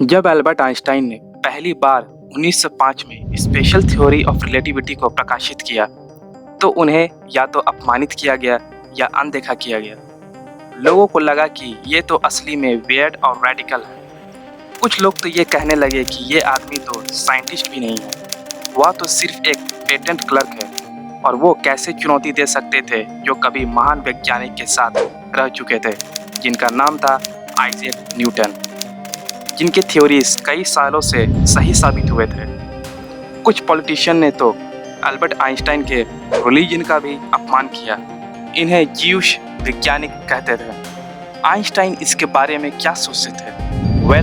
जब Albert Einstein ने पहली बार 1905 में स्पेशल थ्योरी ऑफ रिलेटिविटी को प्रकाशित किया, तो उन्हें या तो अपमानित किया गया या अनदेखा किया गया। लोगों को लगा कि ये तो असली में वियर्ड और रेडिकल है। कुछ लोग तो ये कहने लगे कि ये आदमी तो साइंटिस्ट भी नहीं है, वह तो सिर्फ एक पेटेंट क्लर्क है, और वो कैसे चुनौती दे सकते थे जो कभी महान वैज्ञानिक के साथ रह चुके थे, जिनका नाम था आइजैक न्यूटन, जिनके थ्योरीज कई सालों से सही साबित हुए थे। कुछ पॉलिटिशियन ने तो एल्बर्ट आइंस्टाइन के रिलीजन का भी अपमान किया, इन्हें ज्यूश वैज्ञानिक कहते थे। आइंस्टाइन इसके बारे में क्या सोचते थे?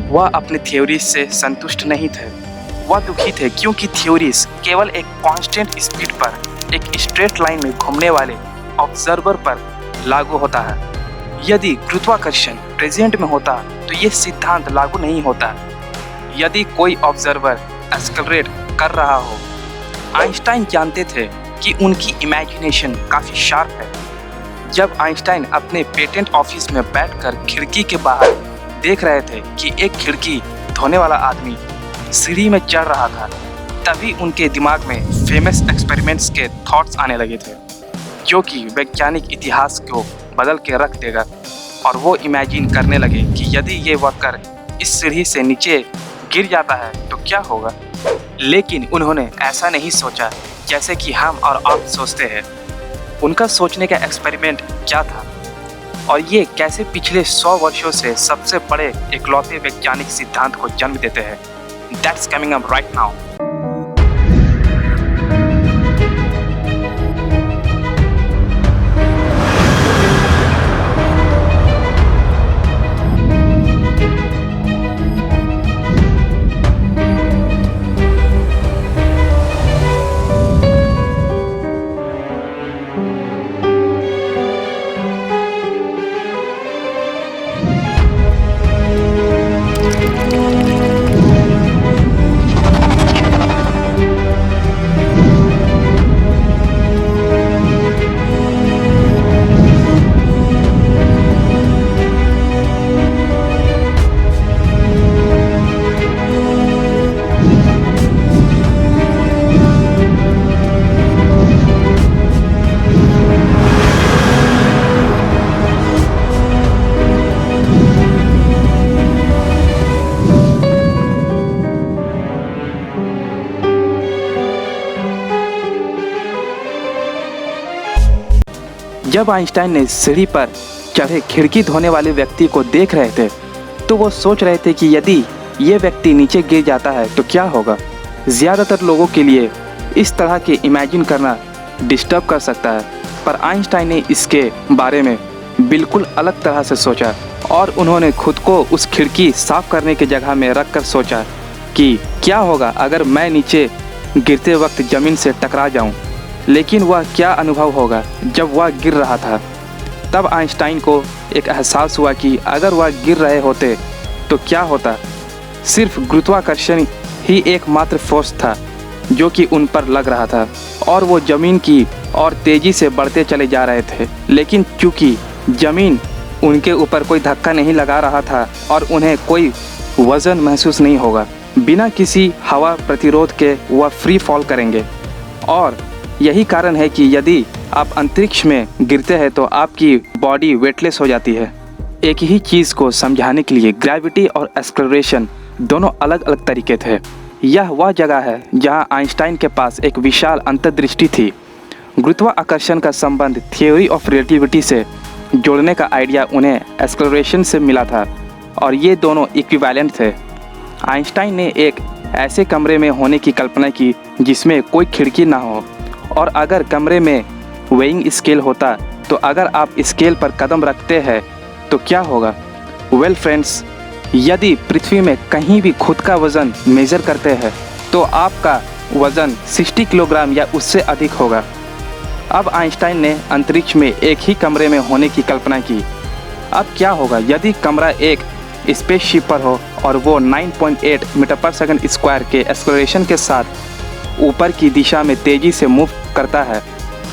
वह अपने थ्योरीज से संतुष्ट नहीं थे। वह दुखी थे क्योंकि थ्योरीज केवल एक कांस्टेंट स्पीड पर एक स्ट्रेट लाइन में घूमने वाले ऑब्जर्वर पर लागू होता है। यदि गुरुत्वाकर्षण प्रेजेंट में होता तो ये सिद्धांत लागू नहीं होता। यदि कोई ऑब्जर्वर एक्सेलरेट कर रहा हो, आइंस्टाइन जानते थे कि उनकी इमेजिनेशन काफ़ी शार्प है। जब आइंस्टाइन अपने पेटेंट ऑफिस में बैठकर खिड़की के बाहर देख रहे थे कि एक खिड़की धोने वाला आदमी सीढ़ी में चढ़ रहा था, तभी उनके दिमाग में फेमस एक्सपेरिमेंट्स के थॉट्स आने लगे थे, जो कि वैज्ञानिक इतिहास को बदल के रख देगा। और वो इमेजिन करने लगे कि यदि ये वर्कर इस सीढ़ी से नीचे गिर जाता है तो क्या होगा। लेकिन उन्होंने ऐसा नहीं सोचा जैसे कि हम और आप सोचते हैं। उनका सोचने का एक्सपेरिमेंट क्या था, और ये कैसे पिछले 100 वर्षों से सबसे बड़े इकलौते वैज्ञानिक सिद्धांत को जन्म देते हैं। That's coming up right now. जब आइंस्टाइन ने सीढ़ी पर चढ़े खिड़की धोने वाले व्यक्ति को देख रहे थे, तो वो सोच रहे थे कि यदि ये व्यक्ति नीचे गिर जाता है तो क्या होगा। ज़्यादातर लोगों के लिए इस तरह के इमेजिन करना डिस्टर्ब कर सकता है, पर आइंस्टाइन ने इसके बारे में बिल्कुल अलग तरह से सोचा, और उन्होंने खुद को उस खिड़की साफ करने की जगह में रख कर सोचा कि क्या होगा अगर मैं नीचे गिरते वक्त ज़मीन से टकरा जाऊं। लेकिन वह क्या अनुभव होगा जब वह गिर रहा था। तब आइंस्टाइन को एक एहसास हुआ कि अगर वह गिर रहे होते तो क्या होता। सिर्फ गुरुत्वाकर्षण ही एकमात्र फोर्स था जो कि उन पर लग रहा था, और वो ज़मीन की और तेज़ी से बढ़ते चले जा रहे थे। लेकिन चूँकि ज़मीन उनके ऊपर कोई धक्का नहीं लगा रहा था और उन्हें कोई वज़न महसूस नहीं होगा, बिना किसी हवा प्रतिरोध के वह फ्री फॉल करेंगे। और यही कारण है कि यदि आप अंतरिक्ष में गिरते हैं तो आपकी बॉडी वेटलेस हो जाती है। एक ही चीज़ को समझाने के लिए ग्रेविटी और एक्सेलरेशन दोनों अलग अलग तरीके थे। यह वह जगह है जहां आइंस्टाइन के पास एक विशाल अंतर्दृष्टि थी। गुरुत्वाकर्षण का संबंध थ्योरी ऑफ रिलेटिविटी से जोड़ने का आइडिया उन्हें एक्सेलरेशन से मिला था, और ये दोनों इक्विवेलेंट थे। आइंस्टाइन ने एक ऐसे कमरे में होने की कल्पना की जिसमें कोई खिड़की ना हो, और अगर कमरे में वेइंग स्केल होता तो अगर आप स्केल पर कदम रखते हैं तो क्या होगा। वेल फ्रेंड्स, यदि पृथ्वी में कहीं भी खुद का वज़न मेज़र करते हैं तो आपका वज़न 60 किलोग्राम या उससे अधिक होगा। अब आइंस्टाइन ने अंतरिक्ष में एक ही कमरे में होने की कल्पना की। अब क्या होगा यदि कमरा एक स्पेसशिप पर हो और वो 9.8 मीटर पर सेकंड स्क्वायर के एक्सेलरेशन के साथ ऊपर की दिशा में तेज़ी से मूव करता है,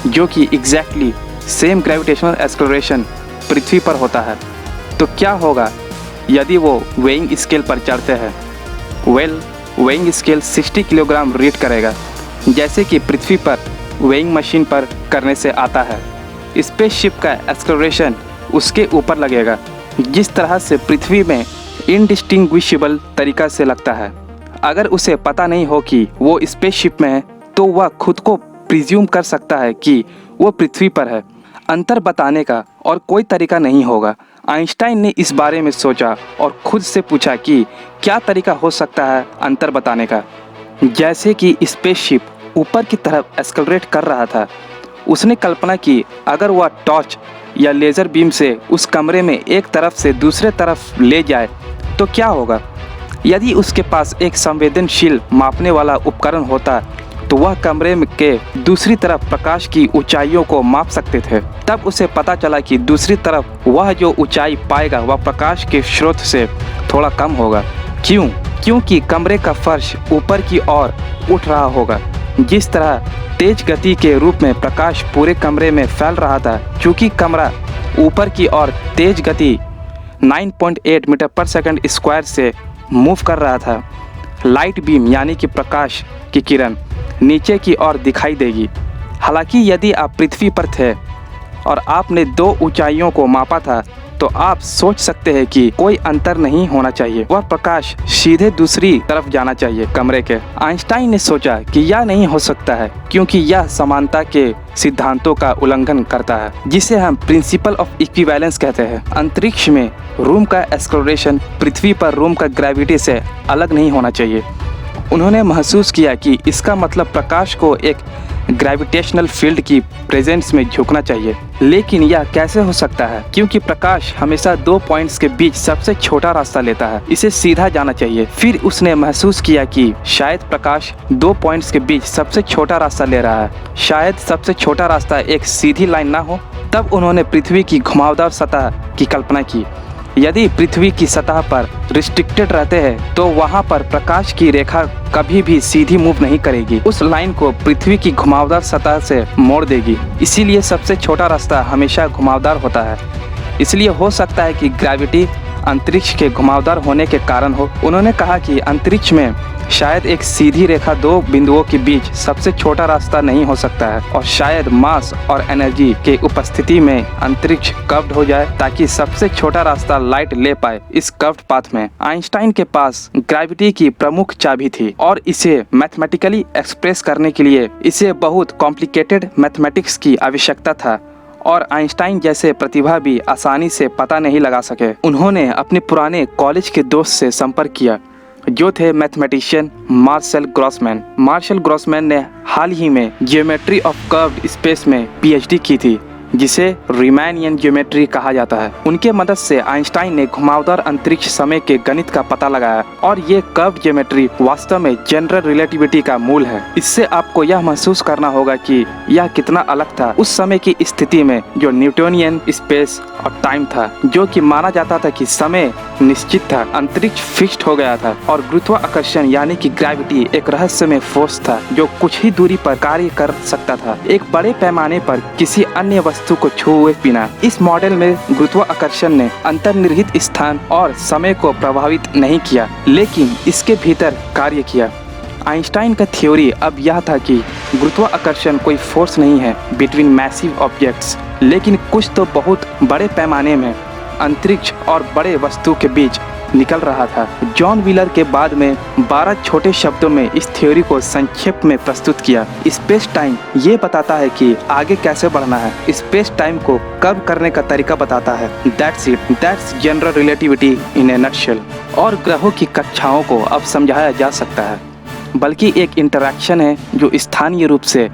जो कि एग्जैक्टली सेम ग्रेविटेशनल एक्सेलरेशन पृथ्वी पर होता है। तो क्या होगा यदि वो वेइंग स्केल पर चढ़ते हैं। वेइंग स्केल 60 किलोग्राम रीड करेगा, जैसे कि पृथ्वी पर वेइंग मशीन पर करने से आता है। स्पेसशिप का एक्सेलरेशन उसके ऊपर लगेगा, जिस तरह से पृथ्वी में इनडिस्टिंग्विशेबल तरीका से लगता है। अगर उसे पता नहीं हो कि वो स्पेसशिप में है, तो वह खुद को प्रिज्यूम कर सकता है कि वो पृथ्वी पर है। अंतर बताने का और कोई तरीका नहीं होगा। आइंस्टाइन ने इस बारे में सोचा और खुद से पूछा कि क्या तरीका हो सकता है अंतर बताने का। जैसे कि स्पेसशिप ऊपर की तरफ एक्सेलरेट कर रहा था, उसने कल्पना की अगर वह टॉर्च या लेज़र बीम से उस कमरे में एक तरफ से दूसरे तरफ ले जाए तो क्या होगा। यदि उसके पास एक संवेदनशील मापने वाला उपकरण होता तो वह कमरे के दूसरी तरफ प्रकाश की ऊंचाइयों को माप सकते थे। तब उसे पता चला कि दूसरी तरफ वह जो ऊंचाई पाएगा वह प्रकाश के स्रोत से थोड़ा कम होगा। क्यों? क्योंकि कमरे का फर्श ऊपर की ओर उठ रहा होगा। जिस तरह तेज गति के रूप में प्रकाश पूरे कमरे में फैल रहा था, चूँकि कमरा ऊपर की ओर तेज गति 9.8 मीटर पर सेकंड स्क्वायर से मूव कर रहा था, लाइट बीम यानी कि प्रकाश की किरण नीचे की ओर दिखाई देगी। हालांकि यदि आप पृथ्वी पर थे और आपने दो ऊंचाइयों को मापा था, तो आप सोच सकते हैं कि कोई अंतर नहीं होना चाहिए, वह प्रकाश सीधे दूसरी तरफ जाना चाहिए कमरे के। आइंस्टाइन ने सोचा कि यह नहीं हो सकता है, क्योंकि यह समानता के सिद्धांतों का उल्लंघन करता है, जिसे हम प्रिंसिपल ऑफ इक्विवेलेंस कहते हैं। अंतरिक्ष में रूम का एक्सेलरेशन पृथ्वी पर रूम का ग्रेविटी से अलग नहीं होना चाहिए। उन्होंने महसूस किया कि इसका मतलब प्रकाश को एक ग्रेविटेशनल फील्ड की प्रेजेंस में झुकना चाहिए। लेकिन यह कैसे हो सकता है? क्योंकि प्रकाश हमेशा दो पॉइंट्स के बीच सबसे छोटा रास्ता लेता है, इसे सीधा जाना चाहिए। फिर उसने महसूस किया कि शायद प्रकाश दो पॉइंट्स के बीच सबसे छोटा रास्ता ले रहा है। शायद सबसे छोटा रास्ता एक सीधी लाइन ना हो। तब उन्होंने पृथ्वी की घुमावदार सतह की कल्पना की। यदि पृथ्वी की सतह पर रिस्ट्रिक्टेड रहते हैं तो वहां पर प्रकाश की रेखा कभी भी सीधी मूव नहीं करेगी, उस लाइन को पृथ्वी की घुमावदार सतह से मोड़ देगी। इसीलिए सबसे छोटा रास्ता हमेशा घुमावदार होता है। इसलिए हो सकता है कि ग्रेविटी अंतरिक्ष के घुमावदार होने के कारण हो। उन्होंने कहा कि अंतरिक्ष में शायद एक सीधी रेखा दो बिंदुओं के बीच सबसे छोटा रास्ता नहीं हो सकता है, और शायद मास और एनर्जी के उपस्थिति में अंतरिक्ष कर्व्ड हो जाए ताकि सबसे छोटा रास्ता लाइट ले पाए इस कर्व्ड पाथ में। आइंस्टाइन के पास ग्रेविटी की प्रमुख चाबी थी और इसे मैथमेटिकली एक्सप्रेस करने के लिए इसे बहुत कॉम्प्लिकेटेड मैथमेटिक्स की आवश्यकता था, और आइंस्टाइन जैसे प्रतिभा भी आसानी से पता नहीं लगा सके। उन्होंने अपने पुराने कॉलेज के दोस्त से संपर्क किया, जो थे mathematician Marcel Grossmann. Marcel Grossmann ने हाल ही में ज्योमेट्री ऑफ कर्व्ड स्पेस में पीएचडी की थी, जिसे रीमैनियन ज्योमेट्री कहा जाता है। उनके मदद से आइंस्टाइन ने घुमावदार अंतरिक्ष समय के गणित का पता लगाया, और ये कर्व्ड ज्योमेट्री वास्तव में जनरल रिलेटिविटी का मूल है। इससे आपको यह महसूस करना होगा कि यह कितना अलग था उस समय की स्थिति में, जो न्यूटोनियन स्पेस और टाइम था, जो कि माना जाता था कि समय निश्चित था, अंतरिक्ष फिक्स्ड हो गया था, और गुरुत्वाकर्षण यानी कि ग्रेविटी एक रहस्यमय फोर्स था जो कुछ ही दूरी पर कार्य कर सकता था, एक बड़े पैमाने पर किसी अन्य वस्तु को छुए बिना। इस मॉडल में गुरुत्वाकर्षण ने अंतर्निहित स्थान और समय को प्रभावित नहीं किया, लेकिन इसके भीतर कार्य किया। आइंस्टाइन का थ्योरी अब यह था कि गुरुत्वाकर्षण कोई फोर्स नहीं है बिटवीन मैसिव ऑब्जेक्ट्स, लेकिन कुछ तो बहुत बड़े पैमाने में अंतरिक्ष और बड़े वस्तु के बीच निकल रहा था। जॉन व्हीलर के बाद में 12 छोटे शब्दों में इस थ्योरी को संक्षेप में प्रस्तुत किया। स्पेस टाइम ये बताता है कि आगे कैसे बढ़ना है, स्पेस टाइम को कब करने का तरीका बताता है। That's it, that's general relativity in A nutshell. और ग्रहों की कक्षाओं को अब समझाया जा सकता है, बल्कि एक इंटरैक्शन है जो स्थानीय रूप से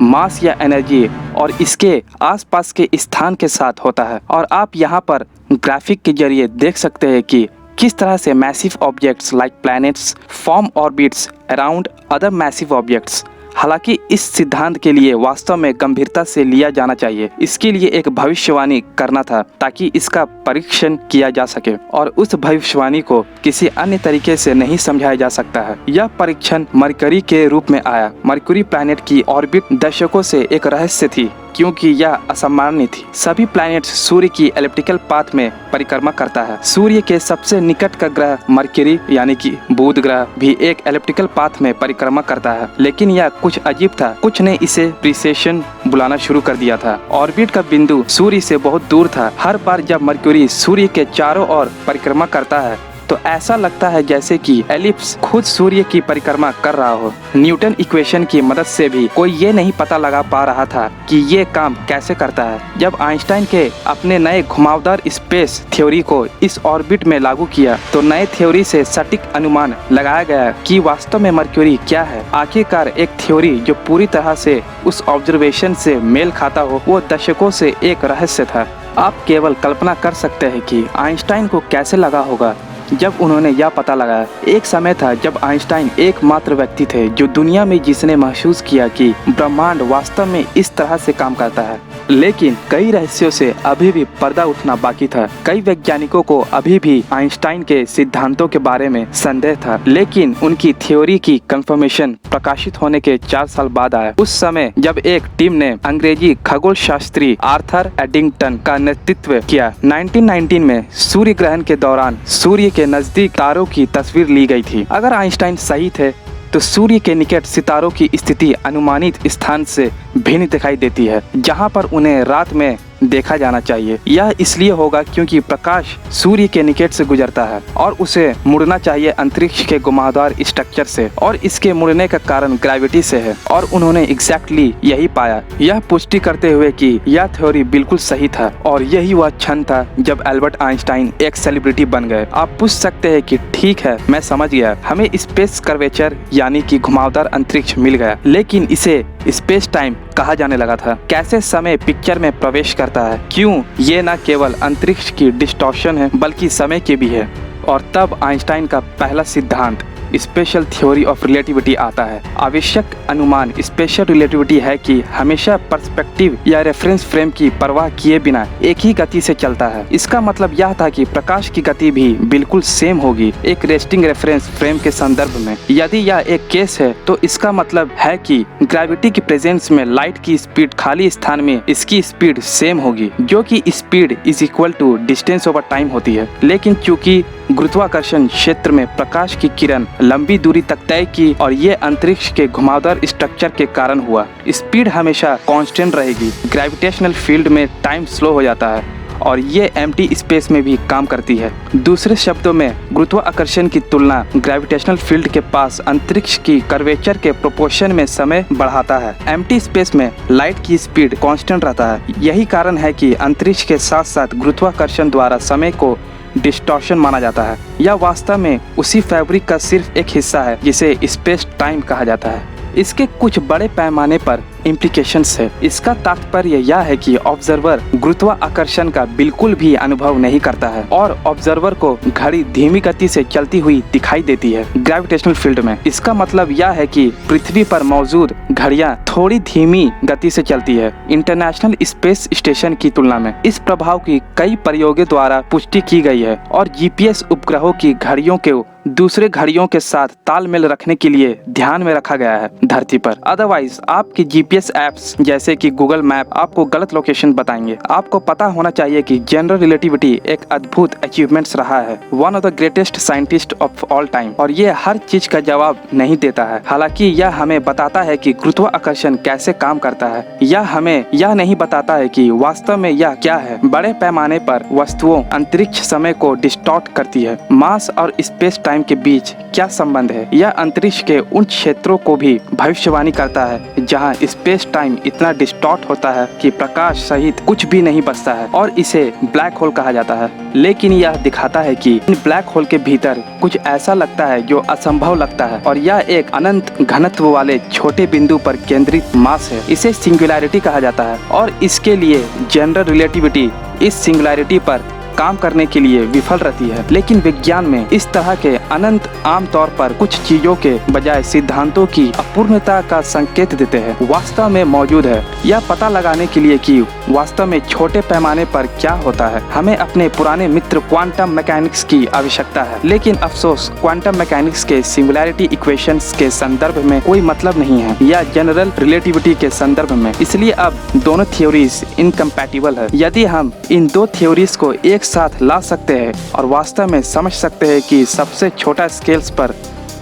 मास या एनर्जी और इसके आसपास के स्थान के साथ होता है। और आप यहाँ पर ग्राफिक के जरिए देख सकते हैं कि किस तरह से massive objects like planets form orbits around other massive objects. हालांकि इस सिद्धांत के लिए वास्तव में गंभीरता से लिया जाना चाहिए। इसके लिए एक भविष्यवाणी करना था ताकि इसका परीक्षण किया जा सके, और उस भविष्यवाणी को किसी अन्य तरीके से नहीं समझाया जा सकता है। यह परीक्षण मरकरी के रूप में आया। मरकरी प्लैनेट की ऑर्बिट दशकों से एक रहस्य थी, क्योंकि यह असामान्य थी। सभी प्लैनेट्स सूर्य की एलिप्टिकल पाथ में परिक्रमा करता है। सूर्य के सबसे निकट का ग्रह मरकरी यानी कि बुध ग्रह भी एक एलिप्टिकल पाथ में परिक्रमा करता है, लेकिन यह कुछ अजीब था। कुछ ने इसे प्रीसेशन बुलाना शुरू कर दिया था। ऑर्बिट का बिंदु सूर्य से बहुत दूर था। हर बार जब मरकरी सूर्य के चारों ओर परिक्रमा करता है तो ऐसा लगता है जैसे कि एलिप्स खुद सूर्य की परिक्रमा कर रहा हो। न्यूटन इक्वेशन की मदद से भी कोई ये नहीं पता लगा पा रहा था कि ये काम कैसे करता है। जब आइंस्टाइन के अपने नए घुमावदार स्पेस थ्योरी को इस ऑर्बिट में लागू किया तो नए थ्योरी से सटीक अनुमान लगाया गया कि वास्तव में मरकरी क्या है। आखिरकार एक थ्योरी जो पूरी तरह से उस ऑब्जर्वेशन से मेल खाता हो, वो दशकों से एक रहस्य था। आप केवल कल्पना कर सकते हैं कि आइंस्टाइन को कैसे लगा होगा जब उन्होंने यह पता लगाया। एक समय था जब आइंस्टाइन एकमात्र व्यक्ति थे जो दुनिया में जिसने महसूस किया कि ब्रह्मांड वास्तव में इस तरह से काम करता है। लेकिन कई रहस्यों से अभी भी पर्दा उठना बाकी था। कई वैज्ञानिकों को अभी भी आइंस्टाइन के सिद्धांतों के बारे में संदेह था, लेकिन उनकी थ्योरी की कंफर्मेशन प्रकाशित होने के 4 साल बाद आया। उस समय जब एक टीम ने अंग्रेजी खगोल शास्त्री आर्थर एडिंगटन का नेतृत्व किया। 1919 में सूर्य ग्रहण के दौरान सूर्य के नजदीक तारों की तस्वीर ली गई थी। अगर आइंस्टाइन सही थे तो सूर्य के निकट सितारों की स्थिति अनुमानित स्थान से भिन्न दिखाई देती है, जहां पर उन्हें रात में देखा जाना चाहिए। यह इसलिए होगा क्योंकि प्रकाश सूर्य के निकट से गुजरता है और उसे मुड़ना चाहिए अंतरिक्ष के घुमावदार स्ट्रक्चर से, और इसके मुड़ने का कारण ग्रेविटी से है। और उन्होंने एग्जैक्टली यही पाया, यह पुष्टि करते हुए कि यह थ्योरी बिल्कुल सही था। और यही वह क्षण था जब एल्बर्ट आइंस्टाइन एक सेलिब्रिटी बन गए। आप पूछ सकते हैं कि ठीक है, मैं समझ गया, हमें स्पेस कर्वेचर यानी कि घुमावदार अंतरिक्ष मिल गया, लेकिन इसे स्पेस टाइम कहा जाने लगा था। कैसे समय पिक्चर में प्रवेश करता है? क्यों ये न केवल अंतरिक्ष की डिस्टॉर्शन है बल्कि समय की भी है? और तब आइंस्टाइन का पहला सिद्धांत स्पेशल थ्योरी ऑफ रिलेटिविटी आता है। आवश्यक अनुमान स्पेशल रिलेटिविटी है कि हमेशा पर्सपेक्टिव या रेफरेंस फ्रेम की परवाह किए बिना एक ही गति से चलता है। इसका मतलब यह था कि प्रकाश की गति भी बिल्कुल सेम होगी एक रेस्टिंग रेफरेंस फ्रेम के संदर्भ में। यदि यह एक केस है तो इसका मतलब है कि ग्रेविटी की प्रेजेंस में लाइट की स्पीड खाली स्थान में इसकी स्पीड सेम होगी, जो कि speed is equal to distance over time होती है। लेकिन चूंकि गुरुत्वाकर्षण क्षेत्र में प्रकाश की किरण लंबी दूरी तक तय की और ये अंतरिक्ष के घुमावदार स्ट्रक्चर के कारण हुआ, स्पीड हमेशा कांस्टेंट रहेगी। ग्रेविटेशनल फील्ड में टाइम स्लो हो जाता है और ये एम्प्टी स्पेस में भी काम करती है। दूसरे शब्दों में गुरुत्वाकर्षण की तुलना ग्रेविटेशनल फील्ड के पास अंतरिक्ष की कर्वेचर के प्रोपोर्शन में समय बढ़ाता है। एम्प्टी स्पेस में लाइट की स्पीड कांस्टेंट रहता है। यही कारण है कि अंतरिक्ष के साथ साथ गुरुत्वाकर्षण द्वारा समय को डिस्टॉर्शन माना जाता है। यह वास्तव में उसी फैब्रिक का सिर्फ एक हिस्सा है जिसे स्पेस टाइम कहा जाता है। इसके कुछ बड़े पैमाने पर इम्प्लीकेशंस है। इसका तात्पर्य यह है कि ऑब्जर्वर गुरुत्वाकर्षण का बिल्कुल भी अनुभव नहीं करता है और ऑब्जर्वर को घड़ी धीमी गति से चलती हुई दिखाई देती है ग्रेविटेशनल फील्ड में। इसका मतलब यह है कि पृथ्वी पर मौजूद घड़ियां थोड़ी धीमी गति से चलती है इंटरनेशनल स्पेस स्टेशन की तुलना में। इस प्रभाव की कई प्रयोगों द्वारा पुष्टि की गई है और जीपीएस उपग्रहों की घड़ियों के दूसरे घड़ियों के साथ तालमेल रखने के लिए ध्यान में रखा गया है धरती पर। अदरवाइज आपकी जीपीएस एप्स जैसे कि गूगल मैप आपको गलत लोकेशन बताएंगे। आपको पता होना चाहिए कि जनरल रिलेटिविटी एक अद्भुत अचीवमेंट्स रहा है, one of the greatest scientist of all time, और ये हर चीज का जवाब नहीं देता है। हालांकि यह हमें बताता है कि गुरुत्वाकर्षण कैसे काम करता है। यह हमें यह नहीं बताता है कि वास्तव में यह क्या है। बड़े पैमाने पर वस्तुओं अंतरिक्ष समय को डिस्टॉर्ट करती है। मास और स्पेस टाइम के बीच क्या संबंध है? यह अंतरिक्ष के उन क्षेत्रों को भी भविष्यवाणी करता है जहां स्पेस टाइम इतना डिस्टॉर्ट होता है कि प्रकाश सहित कुछ भी नहीं बचता है और इसे ब्लैक होल कहा जाता है। लेकिन यह दिखाता है कि इन ब्लैक होल के भीतर कुछ ऐसा लगता है जो असंभव लगता है और यह एक अनंत घनत्व वाले छोटे बिंदु पर केंद्रित मास है। इसे सिंगुलैरिटी कहा जाता है और इसके लिए जनरल रिलेटिविटी इस सिंगुलैरिटी पर काम करने के लिए विफल रहती है। लेकिन विज्ञान में इस तरह के अनंत आमतौर पर कुछ चीजों के बजाय सिद्धांतों की अपूर्णता का संकेत देते हैं वास्तव में मौजूद है। यह पता लगाने के लिए कि वास्तव में छोटे पैमाने पर क्या होता है, हमें अपने पुराने मित्र क्वांटम मैकेनिक्स की आवश्यकता है। लेकिन अफसोस, क्वांटम मैकेनिक्स के सिंगुलैरिटी इक्वेशंस के संदर्भ में कोई मतलब नहीं है या जनरल रिलेटिविटी के संदर्भ में। इसलिए अब दोनों थ्योरीज इनकम्पैटिबल है। यदि हम इन दो थ्योरीज को एक साथ ला सकते हैं और वास्तव में समझ सकते हैं कि सबसे छोटा स्केल्स पर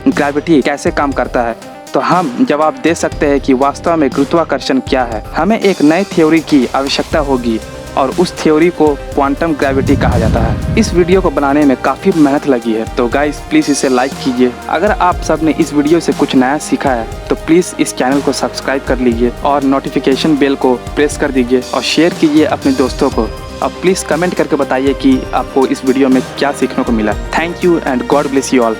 ग्रेविटी कैसे काम करता है, तो हम जवाब दे सकते हैं कि वास्तव में गुरुत्वाकर्षण क्या है। हमें एक नई थ्योरी की आवश्यकता होगी और उस थ्योरी को क्वांटम ग्रेविटी कहा जाता है। इस वीडियो को बनाने में काफ़ी मेहनत लगी है, तो गाइस प्लीज़ इसे लाइक कीजिए। अगर आप सब ने इस वीडियो से कुछ नया सीखा है तो प्लीज़ इस चैनल को सब्सक्राइब कर लीजिए और नोटिफिकेशन बेल को प्रेस कर दीजिए और शेयर कीजिए अपने दोस्तों को। और प्लीज़ कमेंट करके बताइए कि आपको इस वीडियो में क्या सीखने को मिला। Thank you and God bless you all.